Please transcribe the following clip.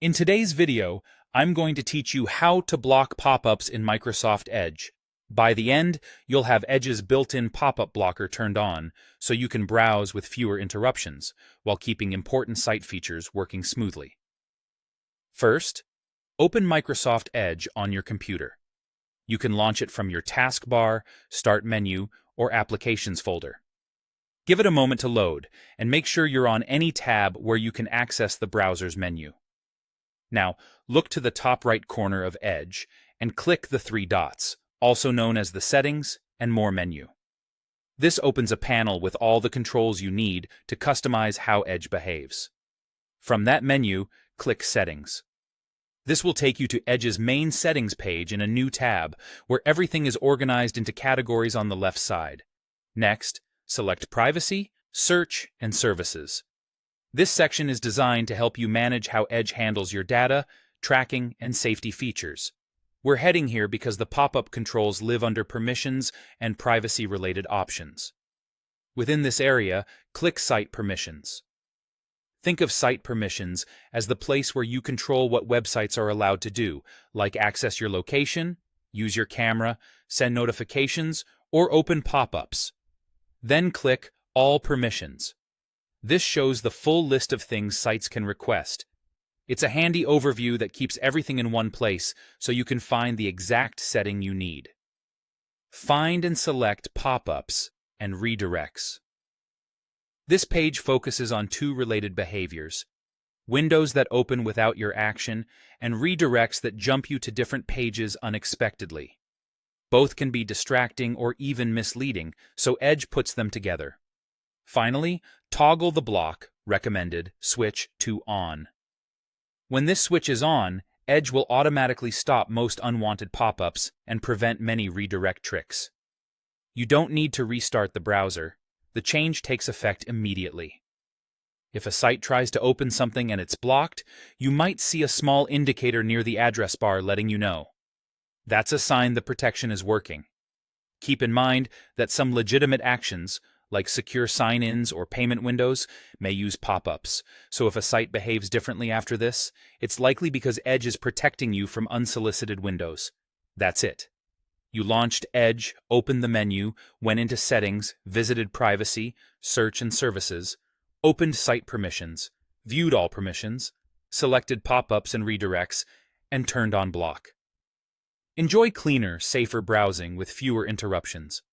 In today's video, I'm going to teach you how to block pop-ups in Microsoft Edge. By the end, you'll have Edge's built-in pop-up blocker turned on, so you can browse with fewer interruptions, while keeping important site features working smoothly. First, open Microsoft Edge on your computer. You can launch it from your taskbar, Start menu, or Applications folder. Give it a moment to load, and make sure you're on any tab where you can access the browser's menu. Now, look to the top right corner of Edge and click the three dots, also known as the Settings and More menu. This opens a panel with all the controls you need to customize how Edge behaves. From that menu, click Settings. This will take you to Edge's main settings page in a new tab, where everything is organized into categories on the left side. Next, select Privacy, Search, and Services. This section is designed to help you manage how Edge handles your data, tracking, and safety features. We're heading here because the pop-up controls live under permissions and privacy-related options. Within this area, click Site Permissions. Think of site permissions as the place where you control what websites are allowed to do, like access your location, use your camera, send notifications, or open pop-ups. Then click All Permissions. This shows the full list of things sites can request. It's a handy overview that keeps everything in one place so you can find the exact setting you need. Find and select pop-ups and redirects. This page focuses on two related behaviors: windows that open without your action and redirects that jump you to different pages unexpectedly. Both can be distracting or even misleading, so Edge puts them together. Finally, toggle the block, recommended, switch to On. When this switch is on, Edge will automatically stop most unwanted pop-ups and prevent many redirect tricks. You don't need to restart the browser. The change takes effect immediately. If a site tries to open something and it's blocked, you might see a small indicator near the address bar letting you know. That's a sign the protection is working. Keep in mind that some legitimate actions, like secure sign-ins or payment windows, may use pop-ups, so if a site behaves differently after this, it's likely because Edge is protecting you from unsolicited windows. That's it. You launched Edge, opened the menu, went into Settings, visited Privacy, Search and Services, opened Site Permissions, viewed all permissions, selected pop-ups and redirects, and turned on block. Enjoy cleaner, safer browsing with fewer interruptions.